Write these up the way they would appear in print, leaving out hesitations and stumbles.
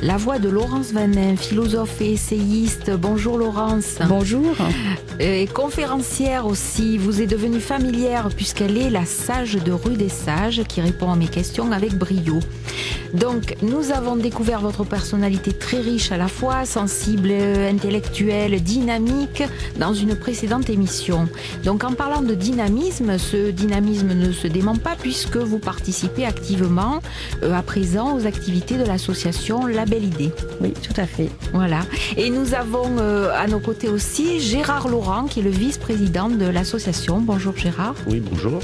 La voix de Laurence Vanin, philosophe et essayiste. Bonjour Laurence. Bonjour. Et conférencière aussi. Vous est devenue familière puisqu'elle est la sage de Rue des Sages qui répond à mes questions avec brio. Donc, nous avons découvert votre personnalité très riche à la fois, sensible, intellectuelle, dynamique, dans une précédente émission. Donc, en parlant de dynamisme, ce dynamisme ne se dément pas puisque vous participez activement à présent aux activités de l'association La Belle Idée. Oui, tout à fait. Voilà. Et nous avons à nos côtés aussi Gérard Laurent, qui est le vice-président de l'association. Bonjour Gérard. Oui, bonjour.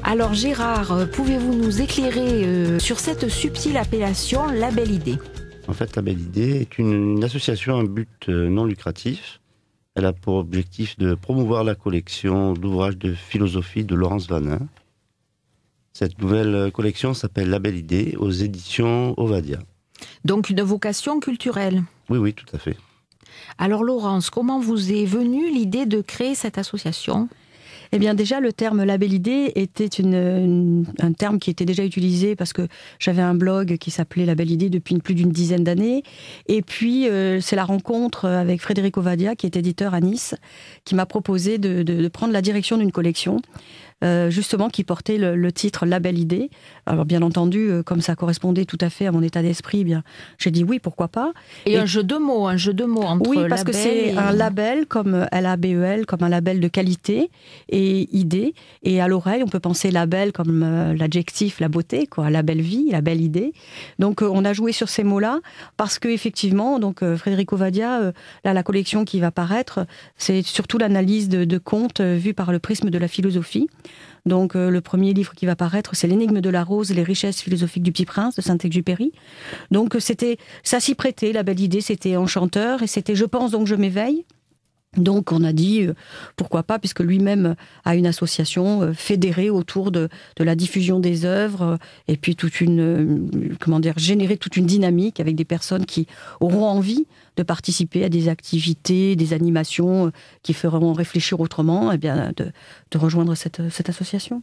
Alors Gérard, pouvez-vous nous éclairer sur cette subtile appellation La Belle Idée ? En fait, La Belle Idée est une association à but non lucratif. Elle a pour objectif de promouvoir la collection d'ouvrages de philosophie de Laurence Vanin. Cette nouvelle collection s'appelle La Belle Idée aux éditions Ovadia. Donc une vocation culturelle. Oui, tout à fait. Alors Laurence, comment vous est venue l'idée de créer cette association ? Eh bien déjà, le terme La Belle Idée était un terme qui était déjà utilisé parce que j'avais un blog qui s'appelait La Belle Idée depuis plus d'une dizaine d'années. Et puis, c'est la rencontre avec Frédéric Ovadia, qui est éditeur à Nice, qui m'a proposé de prendre la direction d'une collection. Justement qui portait le titre La Belle Idée. Alors bien entendu, comme ça correspondait tout à fait à mon état d'esprit, bien j'ai dit oui, pourquoi pas. Et un jeu de mots entre oui, parce que c'est un label comme LABEL, comme un label de qualité et idée. Et à l'oreille, on peut penser label comme l'adjectif, la beauté, quoi, la belle vie, la belle idée. Donc on a joué sur ces mots-là parce que effectivement, donc Frédéric Ovadia, là la collection qui va paraître, c'est surtout l'analyse de contes vus par le prisme de la philosophie. Donc le premier livre qui va paraître, c'est L'énigme de la rose, les richesses philosophiques du Petit Prince de Saint-Exupéry. Donc ça s'y prêtait, La Belle Idée, c'était enchanteur et c'était Je pense donc je m'éveille. Donc on a dit pourquoi pas, puisque lui-même a une association fédérée autour de la diffusion des œuvres et puis générer toute une dynamique avec des personnes qui auront envie de participer à des activités, des animations qui feront réfléchir autrement, et bien de rejoindre cette association.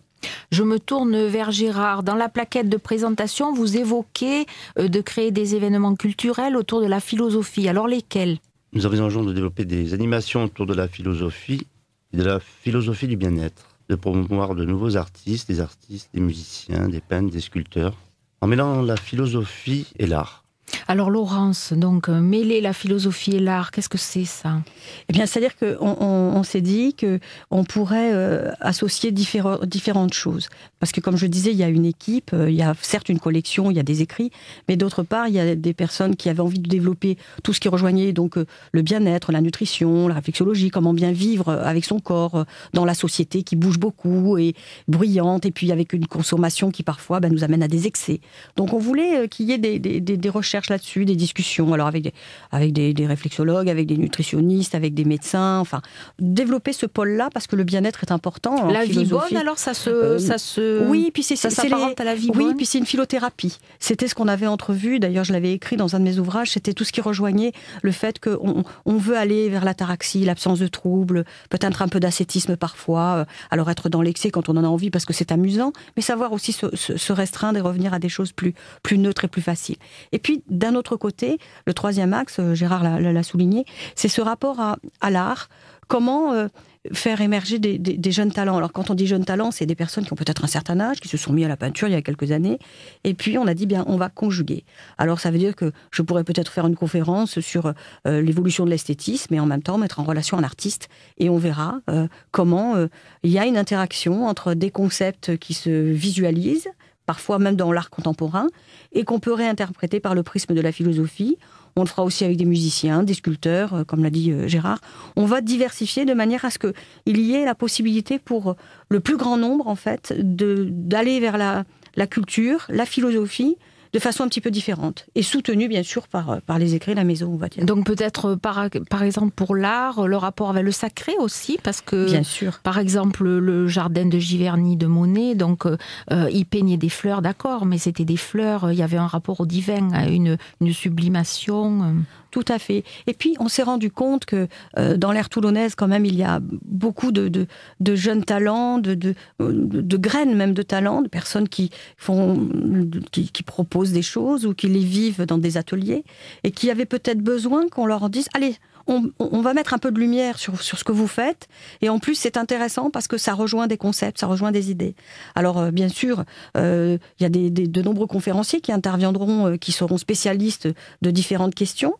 Je me tourne vers Gérard. Dans la plaquette de présentation, vous évoquez de créer des événements culturels autour de la philosophie. Alors lesquels ? Nous envisageons de développer des animations autour de la philosophie et de la philosophie du bien-être, de promouvoir de nouveaux artistes, des musiciens, des peintres, des sculpteurs, en mêlant la philosophie et l'art. Alors Laurence, donc mêler la philosophie et l'art, qu'est-ce que c'est ça ? Eh bien, c'est-à-dire qu'on s'est dit qu'on pourrait associer différentes choses. Parce que comme je disais, il y a une équipe, il y a certes une collection, il y a des écrits, mais d'autre part, il y a des personnes qui avaient envie de développer tout ce qui rejoignait donc le bien-être, la nutrition, la réflexologie, comment bien vivre avec son corps dans la société qui bouge beaucoup et bruyante, et puis avec une consommation qui parfois nous amène à des excès. Donc on voulait qu'il y ait des recherches là-dessus, des discussions, alors avec des réflexologues, avec des nutritionnistes, avec des médecins, enfin, développer ce pôle-là parce que le bien-être est important. La vie bonne, alors ça se... Oui, puis ça s'apparente à la vie bonne. Oui, puis c'est une philothérapie. C'était ce qu'on avait entrevu, d'ailleurs je l'avais écrit dans un de mes ouvrages, c'était tout ce qui rejoignait le fait qu'on veut aller vers l'ataraxie, l'absence de troubles, peut-être un peu d'ascétisme parfois, alors être dans l'excès quand on en a envie parce que c'est amusant, mais savoir aussi se restreindre et revenir à des choses plus neutres et plus faciles. Et puis, d'un autre côté, le troisième axe, Gérard l'a souligné, c'est ce rapport à l'art. Comment faire émerger des jeunes talents. Alors quand on dit jeunes talents, c'est des personnes qui ont peut-être un certain âge, qui se sont mis à la peinture il y a quelques années, et puis on a dit bien on va conjuguer. Alors ça veut dire que je pourrais peut-être faire une conférence sur l'évolution de l'esthétisme, et en même temps mettre en relation un artiste, et on verra comment il y a une interaction entre des concepts qui se visualisent, parfois même dans l'art contemporain, et qu'on peut réinterpréter par le prisme de la philosophie. On le fera aussi avec des musiciens, des sculpteurs, comme l'a dit Gérard. On va diversifier de manière à ce qu'il y ait la possibilité pour le plus grand nombre, en fait, d'aller vers la culture, la philosophie, de façon un petit peu différente, et soutenue bien sûr par les écrits de la maison, on va dire. Donc peut-être par exemple pour l'art, le rapport avec le sacré aussi, parce que bien sûr. Par exemple le jardin de Giverny de Monet, donc il peignait des fleurs, d'accord, mais c'était des fleurs, il y avait un rapport au divin, à une sublimation. Tout à fait. Et puis, on s'est rendu compte que dans l'ère toulonnaise, quand même, il y a beaucoup de jeunes talents, de graines même de talents, de personnes qui proposent proposent des choses ou qui les vivent dans des ateliers et qui avaient peut-être besoin qu'on leur dise « Allez, on va mettre un peu de lumière sur ce que vous faites. Et en plus, c'est intéressant parce que ça rejoint des concepts, ça rejoint des idées. » Alors, bien sûr, il y a de nombreux conférenciers qui interviendront, qui seront spécialistes de différentes questions.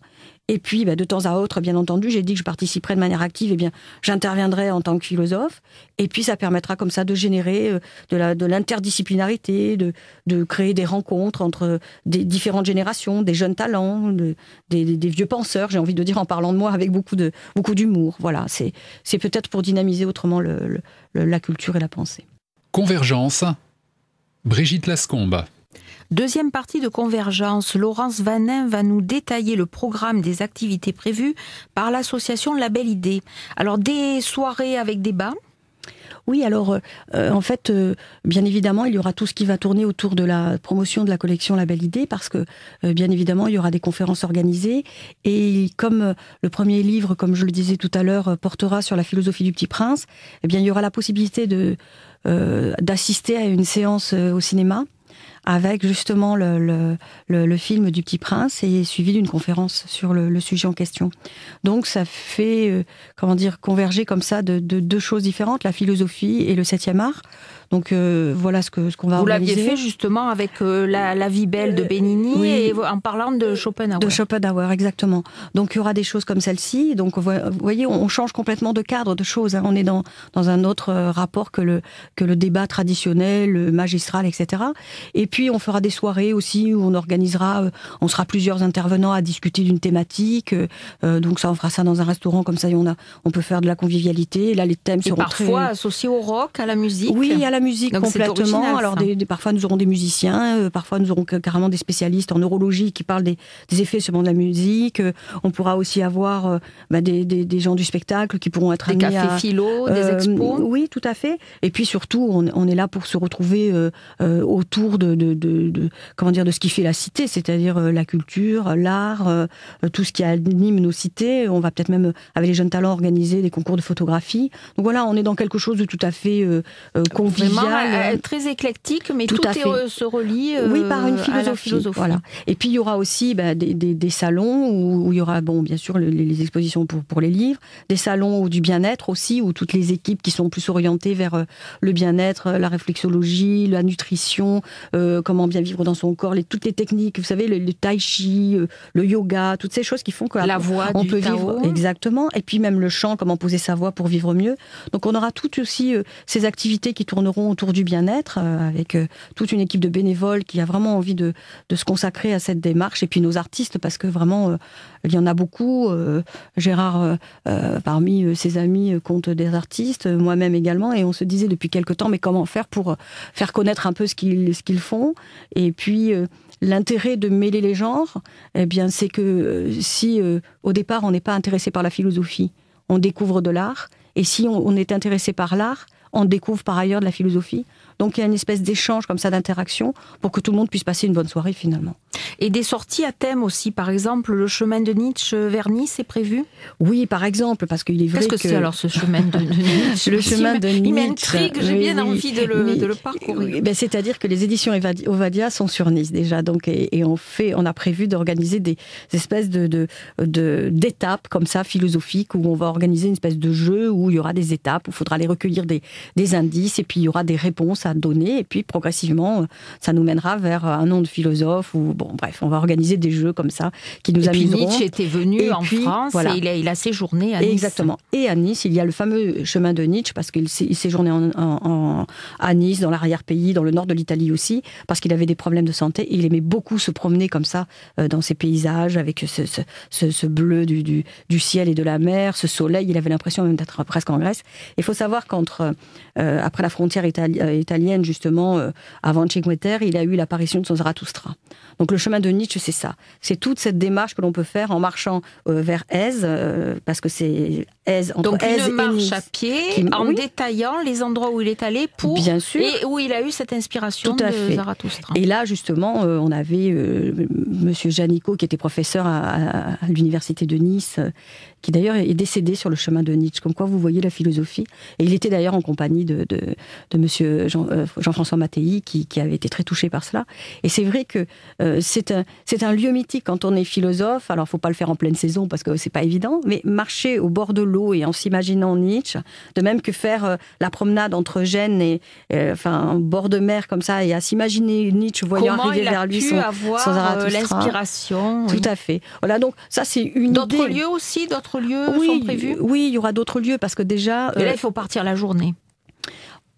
Et puis, de temps à autre, bien entendu, j'ai dit que je participerai de manière active, eh bien, j'interviendrai en tant que philosophe. Et puis, ça permettra comme ça de générer de l'interdisciplinarité, de créer des rencontres entre des différentes générations, des jeunes talents, des vieux penseurs, j'ai envie de dire en parlant de moi, avec beaucoup d'humour. Voilà, c'est peut-être pour dynamiser autrement la culture et la pensée. Convergence, Brigitte Lascombe. Deuxième partie de Convergence, Laurence Vanin va nous détailler le programme des activités prévues par l'association La Belle Idée. Alors, des soirées avec débat ? Oui, alors, en fait, bien évidemment, il y aura tout ce qui va tourner autour de la promotion de la collection La Belle Idée, parce que, bien évidemment, il y aura des conférences organisées. Et comme le premier livre, comme je le disais tout à l'heure, portera sur la philosophie du Petit Prince, eh bien, il y aura la possibilité d'assister à une séance au cinéma, avec justement le film du Petit Prince et suivi d'une conférence sur le sujet en question. Donc ça fait, converger comme ça de deux choses différentes, la philosophie et le 7e art. Donc voilà ce qu'on va organiser. Vous l'aviez fait justement avec la vie belle de Benigni, oui, et en parlant de Schopenhauer. De Schopenhauer, exactement. Donc il y aura des choses comme celle-ci. Donc vous voyez, on change complètement de cadre, de choses. Hein. On est dans un autre rapport que le débat traditionnel, le magistral, etc. Et puis on fera des soirées aussi où on organisera, on sera plusieurs intervenants à discuter d'une thématique. Donc ça, on fera ça dans un restaurant, comme ça on peut faire de la convivialité. Et là, les thèmes seront parfois associés au rock, à la musique. Oui, à la musique. Donc complètement. Alors parfois nous aurons des musiciens, parfois nous aurons carrément des spécialistes en neurologie qui parlent des effets seulement de la musique. On pourra aussi avoir des gens du spectacle qui pourront être des cafés philo, des expos. Oui, tout à fait. Et puis surtout, on est là pour se retrouver autour de ce qui fait la cité, c'est-à-dire la culture, l'art, tout ce qui anime nos cités. On va peut-être même, avec les jeunes talents, organiser des concours de photographie. Donc voilà, on est dans quelque chose de tout à fait convivial. Vraiment, très électrique, mais tout se relie oui, par une philosophie. Voilà. Et puis il y aura aussi des salons où il y aura, bien sûr, les expositions pour les livres, des salons du bien-être aussi, où toutes les équipes qui sont plus orientées vers le bien-être, la réflexologie, la nutrition, comment bien vivre dans son corps, toutes les techniques, vous savez, le tai chi, le yoga, toutes ces choses qui font que la voix on du peut Tao. Vivre exactement. Et puis même le chant, comment poser sa voix pour vivre mieux. Donc on aura toutes aussi ces activités qui tourneront autour du bien-être, avec toute une équipe de bénévoles qui a vraiment envie de se consacrer à cette démarche. Et puis nos artistes, parce que vraiment il y en a beaucoup. Gérard, parmi ses amis, compte des artistes, moi-même également. Et on se disait depuis quelque temps, mais comment faire pour faire connaître un peu ce qu'ils font. Et puis l'intérêt de mêler les genres, eh bien, c'est que si au départ on n'est pas intéressé par la philosophie, on découvre de l'art. Et si on est intéressé par l'art, on découvre par ailleurs de la philosophie. Donc il y a une espèce d'échange comme ça, d'interaction, pour que tout le monde puisse passer une bonne soirée finalement. Et des sorties à thème aussi, par exemple, le chemin de Nietzsche vers Nice est prévu ? Oui, par exemple, parce qu'il est vrai que... Qu'est-ce que c'est alors ce chemin de Nietzsche ? Le chemin de Nietzsche... Il m'intrigue, j'ai bien envie de le parcourir. C'est-à-dire que les éditions Ovadia sont sur Nice déjà, donc, et on a prévu d'organiser des espèces d'étapes comme ça, philosophiques, où on va organiser une espèce de jeu où il y aura des étapes, où il faudra aller recueillir des indices, et puis il y aura des réponses à donner, et puis progressivement, ça nous mènera vers un nom de philosophe, ou bref, on va organiser des jeux comme ça, qui nous amuseront. Et puis Nietzsche était venu en France, voilà. Et il a séjourné à Nice. Exactement. Et à Nice, il y a le fameux chemin de Nietzsche, parce qu'il séjournait à Nice, dans l'arrière-pays, dans le nord de l'Italie aussi, parce qu'il avait des problèmes de santé, et il aimait beaucoup se promener comme ça, dans ces paysages, avec ce bleu du ciel et de la mer, ce soleil, il avait l'impression même d'être presque en Grèce. Il faut savoir après la frontière italienne, justement, avant Cinque Terre, il a eu l'apparition de son Zarathustra. Donc le chemin de Nietzsche, c'est ça. C'est toute cette démarche que l'on peut faire en marchant vers Èze, parce que Aise, entre Donc Aise une et marche Nice, à pied en détaillant les endroits où il est allé pour Bien sûr. et où il a eu cette inspiration Tout à de fait. Zarathustra. Et là, justement, on avait Monsieur Janicot, qui était professeur à l'université de Nice, qui d'ailleurs est décédé sur le chemin de Nietzsche. Comme quoi, vous voyez la philosophie. Et il était d'ailleurs en compagnie de Monsieur Jean-François Mattei, qui avait été très touché par cela. Et c'est vrai que c'est un lieu mythique quand on est philosophe. Alors, faut pas le faire en pleine saison parce que c'est pas évident, mais marcher au bord de l'eau et en s'imaginant Nietzsche, de même que faire la promenade entre Gênes et au bord de mer comme ça, et à s'imaginer Nietzsche voyant arriver vers lui son Zarathustra. L'inspiration. Tout à fait. Voilà, donc ça c'est une D'autres idée. lieux aussi, d'autres lieux sont prévus. Oui, il y aura d'autres lieux parce que déjà. Et là, il faut partir la journée.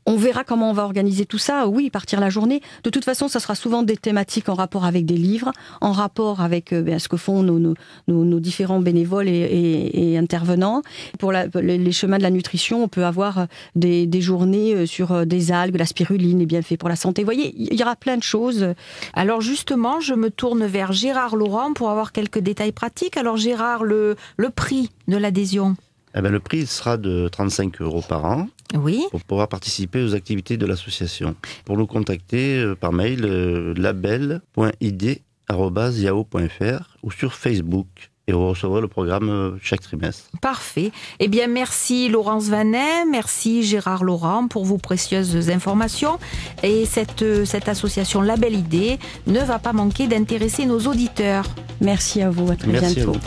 On verra comment on va organiser tout ça. Oui, partir la journée. De toute façon, ça sera souvent des thématiques en rapport avec des livres, en rapport avec ce que font nos différents bénévoles et intervenants. Pour les chemins de la nutrition, on peut avoir des journées sur des algues, la spiruline, les bienfaits pour la santé. Vous voyez, il y aura plein de choses. Alors justement, je me tourne vers Gérard Laurent pour avoir quelques détails pratiques. Alors Gérard, le prix de l'adhésion? Le prix sera de 35 € par an. Oui. Pour pouvoir participer aux activités de l'association. Pour nous contacter par mail, label.id@yahoo.fr ou sur Facebook. Et vous recevrez le programme chaque trimestre. Parfait. Eh bien, merci Laurence Vanet, merci Gérard Laurent pour vos précieuses informations. Et cette association Label Idée ne va pas manquer d'intéresser nos auditeurs. Merci à vous, à très bientôt. À vous.